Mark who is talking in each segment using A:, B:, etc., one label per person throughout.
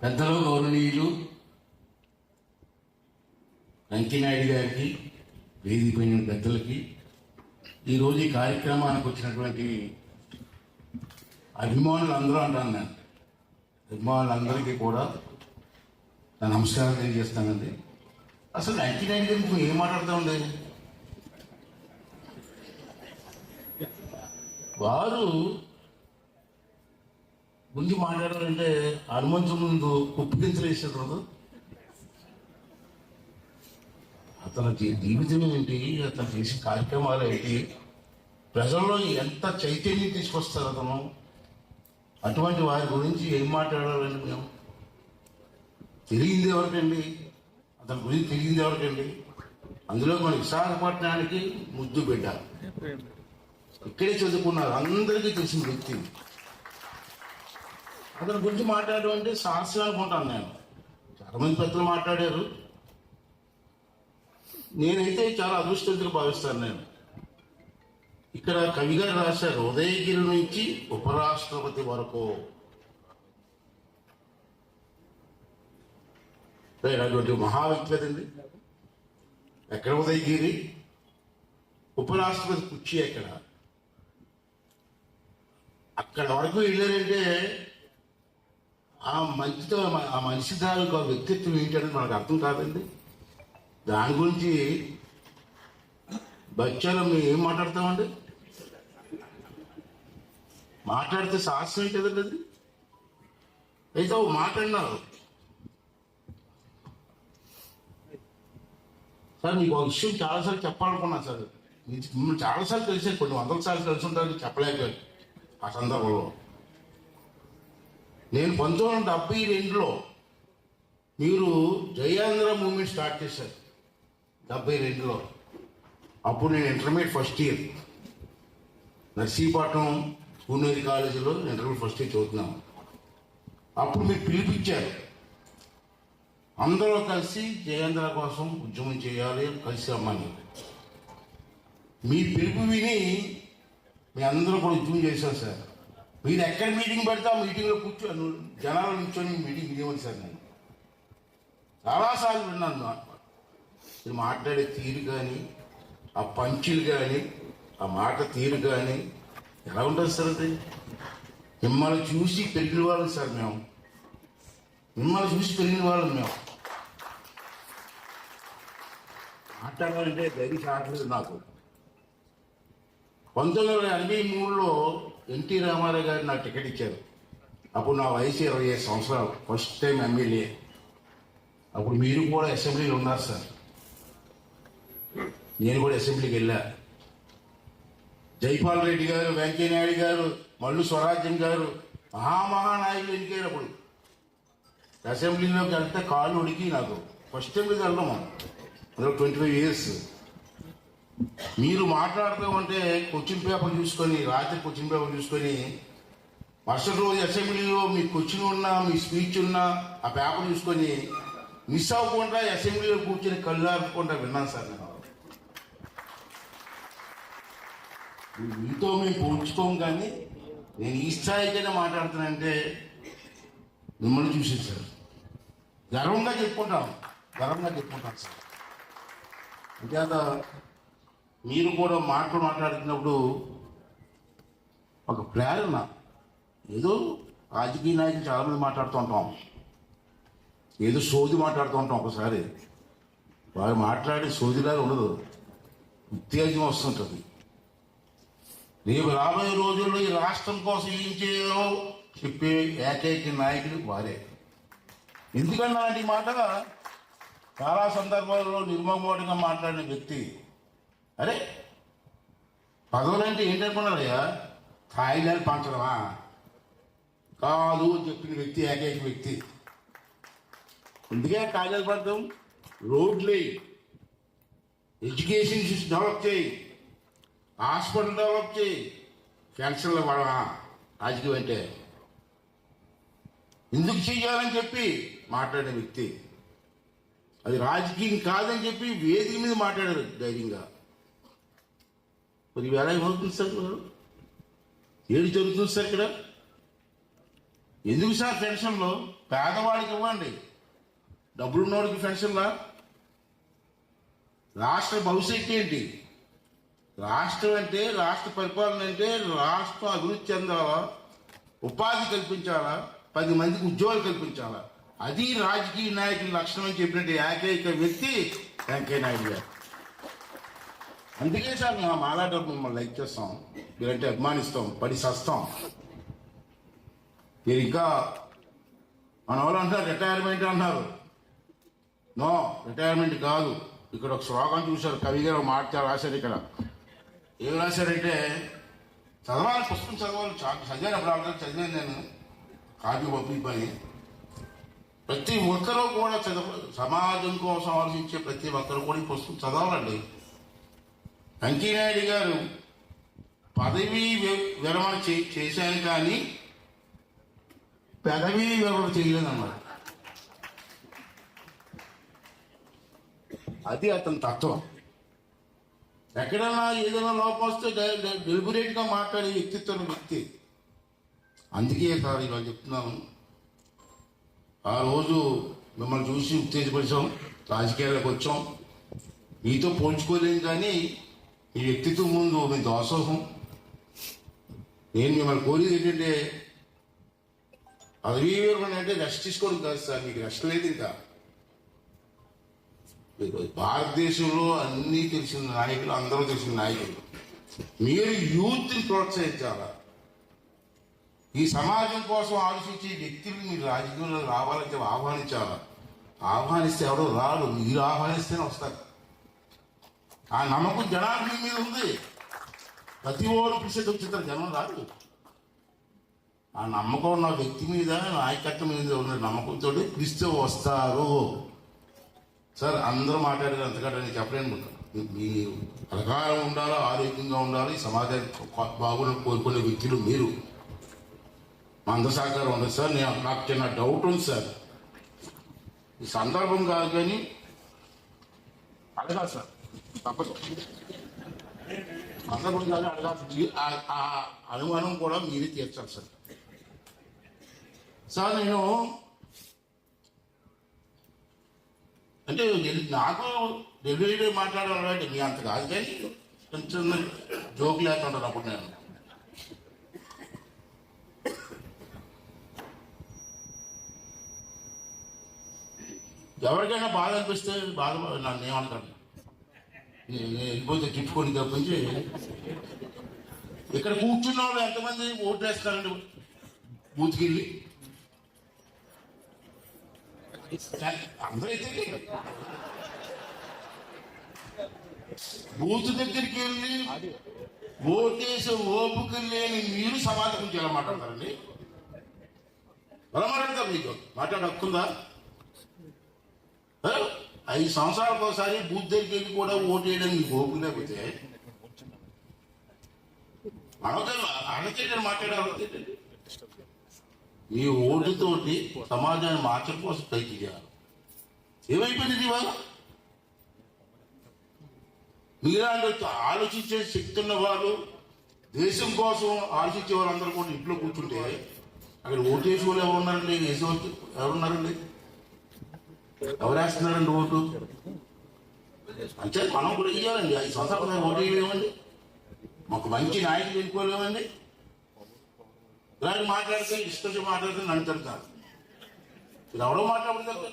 A: పెద్దలు గౌరవనీయులు వెంకయ్యనాయుడు గారికి, వేదిక పైన పెద్దలకి, ఈరోజు ఈ కార్యక్రమానికి వచ్చినటువంటి అభిమానులు అందరూ అంటాను నేను, అభిమానులందరికీ కూడా నా నమస్కారం తెలియజేస్తానండి. అసలు వెంకయ్యనాయుడు గారికి నువ్వు ఏం మాట్లాడుతామండి? వారు ముందు మాట్లాడాలంటే హనుమంతు ముందు కుప్పిగించలు వేసేటప్పుడు అతని జీవితం ఏంటి, అతను చేసే కార్యక్రమాలు ఏంటి, ప్రజల్లో ఎంత చైతన్యం తీసుకొస్తారు అతను. అటువంటి వారి గురించి ఏం మాట్లాడాలండి మేము? తెలియంది ఎవరికండి? అతని గురించి తెలియంది ఎవరికండి? అందులో మన విశాఖపట్నానికి ముద్దు బిడ్డ, ఇక్కడే చదువుకున్నారు, అందరికీ తెలిసిన వ్యక్తి. అతని గురించి మాట్లాడడం అంటే సాహసం అనుకుంటాను నేను. చాలా మంది పెద్దలు మాట్లాడారు, నేనైతే చాలా అదృష్టంగా భావిస్తాను. నేను ఇక్కడ కవి గారు రాశారు, ఉదయగిరి నుంచి ఉపరాష్ట్రపతి వరకు అటువంటి మహా వ్యక్తి కదండి. ఎక్కడ ఉదయగిరి, ఉపరాష్ట్రపతి కుర్చీ ఎక్కడ, అక్కడ వరకు వెళ్ళారంటే ఆ మంచితో ఆ మనిషి తాలూకు వ్యక్తిత్వం ఏంటనేది మనకు అర్థం కాదండి. దాని గురించి బచ్చాలో మేము ఏం మాట్లాడతామండి? మాట్లాడితే సాహసం ఏంటండి అది? అయితే ఓ మాట్లాడినారు సార్, మీకు ఒక విషయం చాలాసార్లు చెప్పాలనుకున్నాను సార్. మిమ్మల్ని చాలాసార్లు కలిసాను, కొన్ని వందల సార్లు కలిసి ఉంటారు, చెప్పలేకపోయాను. ఆ సందర్భంలో నేను 1972లో మీరు జయాంధ్ర మూవ్మెంట్ స్టార్ట్ చేశారు, 72లో. అప్పుడు నేను intermediate first year Narsipatnam Puneri కాలేజీలో ఇంటర్మీడియట్ ఫస్ట్ ఇయర్ చదువుతున్నాను. అప్పుడు మీరు పిలిపించారు, అందరూ కలిసి జయాంధ్ర కోసం ఉద్యమం చేయాలి, కలిసి రమ్మని. మీ పిలుపు విని మీ అందరూ కూడా ఉద్యమం చేశారు సార్. మీరు ఎక్కడ మీటింగ్ పెడితే ఆ మీటింగ్లో కూర్చొని జనాలు నిల్చొని మీటింగ్ వినేవాడు సార్. నేను చాలాసార్లు విన్నాను. మీరు మాట్లాడే తీరు కానీ, ఆ పంచులు కానీ, ఆ మాట తీరు కానీ ఎలా ఉంటుంది సార్? అది మిమ్మల్ని చూసి పెరిగిన వాళ్ళం సార్ మేము, మిమ్మల్ని చూసి పెరిగిన వాళ్ళం మేము. మాట్లాడాలంటే ధైర్యం రావట్లేదు నాకు. 1983లో ఎన్టీ రామారావు గారు నాకు టికెట్ ఇచ్చారు. అప్పుడు నా వయసు 25 సంవత్సరాలు, ఫస్ట్ టైం ఎమ్మెల్యే. అప్పుడు మీరు కూడా అసెంబ్లీలో ఉన్నారు సార్, నేను కూడా అసెంబ్లీకి వెళ్ళా. జైపాల్ రెడ్డి గారు, వెంకయ్యనాయుడు గారు, మల్లు స్వరాజ్యం గారు మహానాయకులు ఎన్నికయ్యారు. అప్పుడు అసెంబ్లీలోకి వెళ్తే కాళ్ళు ఉడికి నాకు ఫస్ట్ టైం మీద వెళ్ళడం, అందులో 25 ఇయర్స్. మీరు మాట్లాడుతూ ఉంటే క్వశ్చన్ పేపర్ చూసుకొని, రాత్రి క్వశ్చన్ పేపర్ చూసుకొని, మరుసటి రోజు అసెంబ్లీలో మీ క్వశ్చన్ ఉన్నా, మీ స్పీచ్ ఉన్నా ఆ పేపర్ చూసుకొని మిస్ అవ్వకుండా అసెంబ్లీలో కూర్చొని కళ్ళు ఆర్పకుండా విన్నాను సార్. నేను మీతో మేము పోల్చుకోం, కానీ నేను ఈ స్థాయికైనా మాట్లాడుతానంటే మిమ్మల్ని చూసి సార్ గర్వంగా చెప్పుకుంటాను సార్. అంతేత మీరు కూడా మాట్లాడుతున్నప్పుడు ఒక ప్రేరణ. ఏదో రాజకీయ నాయకులు చాలామంది మాట్లాడుతూ ఉంటాం, ఏదో సోది మాట్లాడుతూ ఉంటాం. ఒకసారి వారు మాట్లాడే సోదిలాగా ఉండదు, ఉత్తేజం వస్తుంటుంది. రేపు రాబోయే రోజుల్లో ఈ రాష్ట్రం కోసం ఏం చేయాలో చెప్పే ఏకైక నాయకులు వారే. ఎందుకన్నా ఈ మాట చాలా సందర్భాల్లో నిర్మమోటంగా మాట్లాడిన వ్యక్తి. అరే పదవులంటే ఏంటనుకున్నారయ్యా? స్థాయిలను పంచడమా? కాదు చెప్పిన వ్యక్తి ఏకైక వ్యక్తి. ఎందుకే కాయిదాలు పడతాం? రోడ్లు, ఎడ్యుకేషన్ సిస్టమ్ డెవలప్ చేయి, హాస్పిటల్ డెవలప్ చేయి, పెన్షన్లు పడవా? రాజకీయం అంటే ఎందుకు చెయ్యాలని చెప్పి మాట్లాడిన వ్యక్తి. అది రాజకీయం కాదని చెప్పి వేదిక మీద మాట్లాడారు ధైర్యంగా. మరి వేళ ఏమవుతుంది సార్? ఏడు జరుగుతుంది సార్ ఇక్కడ. ఎందుకు సార్ పెన్షన్లు పేదవాడికి ఇవ్వండి, డబ్బులున్నోడికి పెన్షన్లా? రాష్ట్ర భవిష్యత్తు ఏంటి? రాష్ట్రం అంటే, రాష్ట్ర పరిపాలన అంటే రాష్ట్రం అభివృద్ధి చెందాలా, ఉపాధి కల్పించాలా, 10 మందికి ఉద్యోగాలు కల్పించాలా. అది రాజకీయ నాయకుల లక్షణం అని చెప్పినట్టు ఏకైక వ్యక్తి వెంకయ్య నాయుడు గారు. అందుకే సార్ మేము మాలాటప్పుడు మిమ్మల్ని లైక్ చేస్తాం, మీరంటే అభిమానిస్తాం, పడి సస్తాం. మీరు ఇంకా మన వాళ్ళు అంటారు రిటైర్మెంట్ అన్నారు. నో, రిటైర్మెంట్ కాదు. ఇక్కడ ఒక శ్లోకం చూశారు, కవి గారు ఒక మాట రాశారు. ఇక్కడ ఏం రాశారంటే, చదవాలి, పుస్తకం చదవాలి, చదివాను అప్పుడు చదివాను నేను, కాపీ పంపిపోయి. ప్రతి ఒక్కరూ కూడా సమాజం కోసం ఆలోచించే ప్రతి ఒక్కరు కూడా ఈ పుస్తకం చదవాలండి. వెంకయ్యనాయుడు గారు పదవీ విరమణ చేశాను కానీ పదవీ విరమణ చేయలేదన్నమాట. అది అతని తత్వం. ఎక్కడైనా ఏదైనా లోపం వస్తే డెలిబరేట్గా మాట్లాడే వ్యక్తిత్వం వ్యక్తి. అందుకే సార్ ఇలా చెప్తున్నాను, ఆ రోజు మిమ్మల్ని చూసి ఉత్తేజపరిచాం, రాజకీయాలకు వచ్చాం, మీతో పోల్చుకోలేము. కానీ ఈ వ్యక్తిత్వం ముందు మీ దోషం. నేను మిమ్మల్ని కోరేది ఏంటంటే, పదవీ విరమణ అంటే రెస్ట్ తీసుకోవడం కాదు సార్, మీకు రెస్ట్ లేదు. ఇంకా భారతదేశంలో అన్నీ తెలిసిన నాయకులు, అందరూ తెలిసిన నాయకులు, మీరు యూత్ని ప్రోత్సహించాలా. ఈ సమాజం కోసం ఆలోచించే వ్యక్తులు మీరు రాజకీయంలో రావాలంటే ఆహ్వానించాలా. ఆహ్వానిస్తే ఎవరో రాడు, మీరు ఆహ్వానిస్తేనే వస్తారు. ఆ నమ్మకం జనానికి మీ మీద ఉంది. ప్రతి ఓడు పిలిచేది వచ్చిన జనం రాదు. ఆ నమ్మకం ఉన్న వ్యక్తి మీద, నాయకత్వం మీద ఉన్న నమ్మకంతో పిలిస్తే వస్తారు. సార్ అందరూ మాట్లాడారు, అంతకంటే నేను చెప్పలేను. మీ అధికారం ఉండాలా, ఆరోగ్యంగా ఉండాలి, సమాజానికి బాగుండాలని కోరుకునే వ్యక్తులు మీరు. మా అందరి సహకారం ఉండదు సార్. నాకు చిన్న డౌట్ ఉంది సార్, ఈ సందర్భం కాదు కానీ అడగాలి సార్, తప్పదు. సందర్భం కాదు, అడగాల్సి. ఆ అనుమానం కూడా మీరే తీర్చాలి సార్. సార్ నేను అంటే నాకు డెలివరీ మాట్లాడాలంటే మీ అంత కాదు, కానీ కొంచెం జోక్ లేకుంటాను అప్పుడు నేను. ఎవరికైనా బాధ అనిపిస్తే బాధ నన్ను ఏమంటాను, నేను వెళ్ళిపోతే తిట్టుకొని తప్పించి. ఇక్కడ కూర్చున్న వాళ్ళు ఎంతమంది ఓటు వేస్తారండి బూత్కి వెళ్ళి? అందరూ అయితే బూత్ దగ్గరికి వెళ్ళి ఓటేసి ఓపుకు లేని మీరు సమాధానం చేయాలి మాట్లాడతారండి? ఎలా మాట్లాడతారు? మీకు మాట్లాడ హక్కుందా? 5 సంవత్సరాలకు ఒకసారి బూత్ దగ్గరికి వెళ్ళి కూడా ఓటు వేయడానికి మీకు ఓపు లేకపోతే అనకేటని మాట్లాడాలి. మీ ఓటుతోటి సమాజాన్ని మార్చడం కోసం పైకి చేయాలి. ఏమైపోయింది ఇవాళ? మీలాంటి ఆలోచించే శక్తి ఉన్న వాళ్ళు, దేశం కోసం ఆలోచించే వాళ్ళందరూ కూడా ఇంట్లో కూర్చుంటే అక్కడ ఓటేసి వాళ్ళు ఎవరున్నారండి? వేసేవాళ్ళు ఎవరున్నారండి? ఎవరు వేస్తున్నారండి ఓటు? అంటే మనం కూడా ఇవ్వాలండి. 5 సంవత్సరాలు మేము ఓటు వేయలేమండి, మాకు మంచి నాయకులు ఎన్నుకోలేమండి. ఇలాంటి మాట్లాడితే ఇష్టం మాట్లాడితే నన్ను తిడతారు. ఇది ఎవరో మాట్లాడతారు.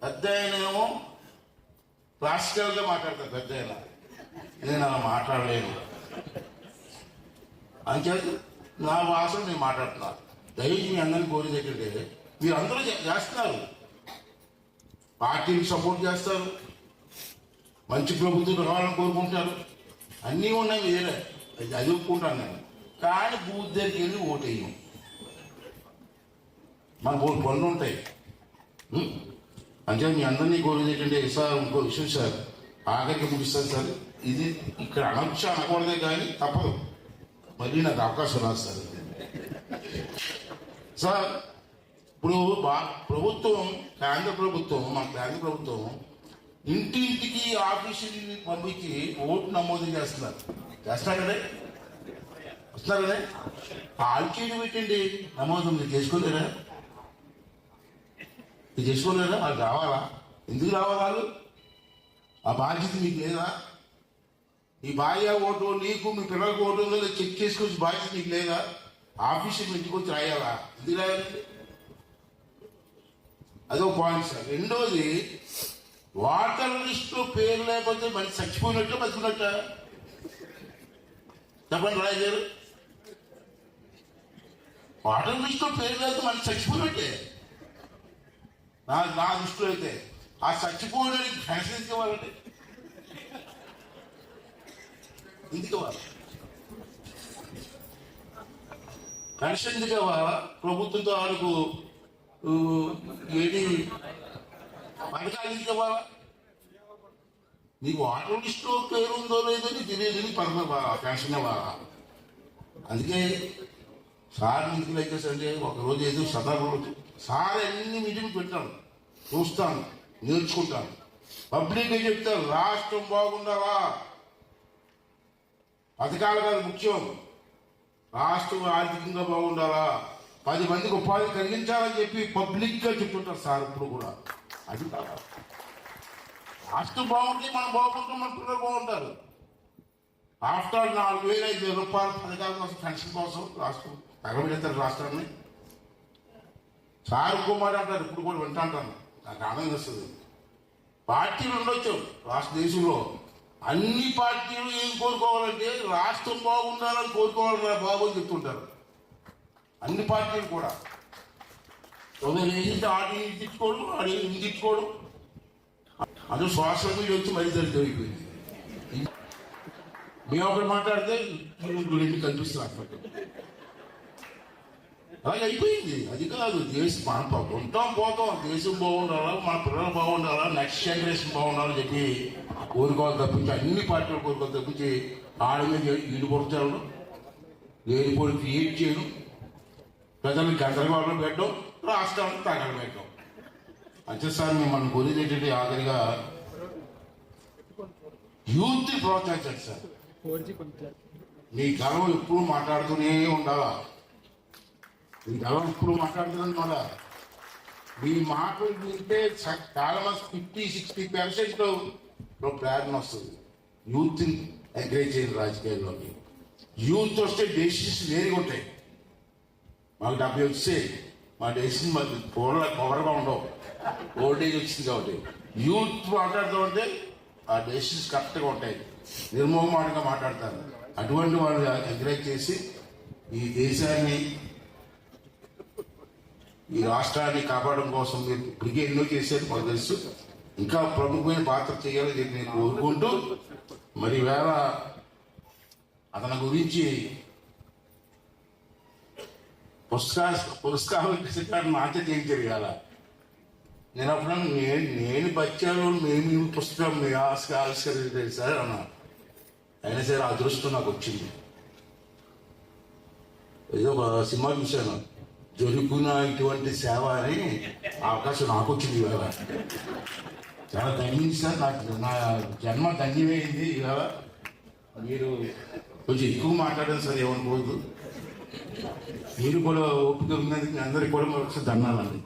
A: పెద్ద ఆయనేమో క్లాసికల్గా మాట్లాడతారు. పెద్ద ఆయన నేను అలా మాట్లాడలేను అని చెప్పి నా భాషలో నేను మాట్లాడుతున్నాను. దయచేసి మీ అందరినీ కోరేది ఏంటంటే, మీరు అందరూ చేస్తున్నారు, పార్టీకి సపోర్ట్ చేస్తారు, మంచి ప్రభుత్వం రావాలని కోరుకుంటారు, అన్నీ ఉన్నాయి. వేరే అది ఒప్పుకుంటాను నేను. కానీ బూత్ దగ్గరికి వెళ్ళి ఓటేయం. మన పనులు ఉంటాయి. అంటే మీ అందరినీ కోరేది ఏంటంటే, సార్ ఇంకో విషయం సార్, ఆఖరికి ముగిస్తాను సార్. ఇది ఇక్కడ అనకూడదే కానీ తప్పదు, మళ్ళీ నాకు అవకాశం రాదు సార్. సార్ ఇప్పుడు ప్రభుత్వం, కేంద్ర ప్రభుత్వం, మన కేంద్ర ప్రభుత్వం ఇంటింటికి ఆఫీసుని పంపించి ఓటు నమోదు చేస్తున్నారే వస్తున్నారనే ఆల్చేయడం పెట్టండి. నమోదు మీరు చేసుకోలేరా? ఇది చేసుకోలేదా? వాళ్ళు రావాలా? ఎందుకు రావాలి వాళ్ళు? ఆ బాధ్యత మీకు లేదా? ఈ భార్య ఓటు నీకు మీ పిల్లలకు ఓటు ఉందో చెక్ చేసుకొచ్చి బాధ్యత నీకు లేదా? ఆఫీసుకి ఇంటికి వచ్చి రాయాలా? ఎందుకు రాయాలండి? అదో పాయింట్ సార్. రెండోది, వాటర్ లిస్టులో పేరు లేకపోతే మనిషి చచ్చిపోయినట్టు బతుకున్నట్ట? చెప్పండి రాయ్ గారు. వాటర్ లిస్టులో పేరు లేకపోతే మనిషి చచ్చిపోయినట్టే నా దృష్టిలో అయితే. ఆ చచ్చిపోవడానికి ఫ్యాషన్ ఇవ్వాలండి. ఎందుకు ఇవ్వాలి? పెన్షన్ ఎందుకు ఇవ్వాలా? ప్రభుత్వంతో వాళ్ళకు ఏది పథకాలు ఎందుకు ఇవ్వాలా? నీకు వాటర్ లిస్టులో పేరు ఉందో లేదో తెలియదు, పెన్షన్ ఇవ్వాలా? అందుకే సార్ ఎందుకు అయితే సండే ఒకరోజు ఏదో సందర్భంలో సార్ అన్ని మీటింగ్ పెట్టాను, చూస్తాను, నేర్చుకుంటాను. పబ్లిక్గా చెప్తారు రాష్ట్రం బాగుండాలా, పథకాలు కాదు ముఖ్యం, రాష్ట్రం ఆర్థికంగా బాగుండాలా, 10 మందికి ఉపాధి కలిగించాలని చెప్పి పబ్లిక్గా చెప్తుంటారు సార్ ఇప్పుడు కూడా. అది కాదు, రాష్ట్రం బాగుంటే మనం బాగుంటాం, మన పిల్లలు బాగుంటారు. ఆఫ్టర్ 4,000-5,000 రూపాయల పథకాల కోసం, పెన్షన్ కోసం రాష్ట్రం తగబెడతారు రాష్ట్రాన్ని. సార్ ఇంకో మాట అంటారు, ఇప్పుడు కూడా వింటా అంటాను, నాకు ఆనందం వస్తుంది. పార్టీలు ఉండొచ్చు రాష్ట్ర దేశంలో, అన్ని పార్టీలు ఏం కోరుకోవాలంటే రాష్ట్రం బాగుండాలని కోరుకోవాలని బాబు అని చెప్తుంటారు. అన్ని పార్టీలు కూడా ఆడి తిట్టుకోవడం, ఆడి తిట్టుకోవడం, అది సోషల్ మీడియా వచ్చి మరీ జరిగిపోయింది. మేము ఒకటి మాట్లాడితే రెండు కనిపిస్తున్నారు, అలాగే అయిపోయింది. అది కాదు దేశం, మనం ఉంటాం పోతాం, దేశం బాగుండాలా, మన పిల్లలు బాగుండాలా, నెక్స్ట్ జనరేషన్ బాగుండాలని చెప్పి కోరుకోవాలి తప్పించి, అన్ని పార్టీలు కోరుకోవాలి తప్పించి ఆడ మీద ఈడు పొరచడం, లేనిపోయి క్రియేట్ చేయడం, ప్రజలను గందరగోళం పెట్టడం, రాష్ట్రాలను తగలు పెట్టడం. అంతే సార్ మిమ్మల్ని కోరేది ఏంటంటే ఆఖరిగా యూత్ ప్రోత్సహించండి సార్. మీ గర్వం ఎప్పుడు మాట్లాడుతూనే ఉండాలా, మీ గర్వం ఎప్పుడు మాట్లాడుతున్నాను మళ్ళా. మీ మాటలు వింటే చాలా మంది 50-60% ప్రేరణ వస్తుంది. యూత్ ఎంకరేజ్ చేయండి రాజకీయాల్లోకి. యూత్ వస్తే డెసిషన్స్ వేరుగా ఉంటాయి. మాకు 70 వచ్చాయి, మా డెసిషన్ మాకు పొగరగా ఉండవు, ఓల్డేజ్ వచ్చింది కాబట్టి. యూత్ మాట్లాడుతూ ఉంటే ఆ డెసిషన్స్ కరెక్ట్గా ఉంటాయి, నిర్మోహమాటంగా మాట్లాడతారు. అటువంటి వాళ్ళు ఎంకరేజ్ చేసి ఈ దేశాన్ని, ఈ రాష్ట్రాన్ని కాపాడడం కోసం మీరు ఇప్పటికే ఎన్నో చేశారు మాకు తెలుసు, ఇంకా ప్రముఖమైన పాత్ర చేయాలని చెప్పి నేను కోరుకుంటూ, మరి వేళ అతని గురించి పురస్కారం నాకే చేయించారు కదా. నేను అప్పుడు నేను బచ్చాను, మేము పుస్తకం మీ ఆవిష్కరించారు సార్ అన్నా. అయినా సరే అదృష్టం నాకు వచ్చింది. ఏదో ఒక సినిమా చూశాను, జరుగున ఇటువంటి సేవ అని అవకాశం నాకు వచ్చింది. ఇవాళ చాలా ధన్యం సార్, నాకు నా జన్మ ధన్యమైంది. ఇవాళ మీరు కొంచెం ఎక్కువ మాట్లాడారు సార్, ఏమనుకోవద్దు. మీరు కూడా ఓపిక ఉన్నది, అందరికి కూడా ఒకసారి ధన్యాలండి.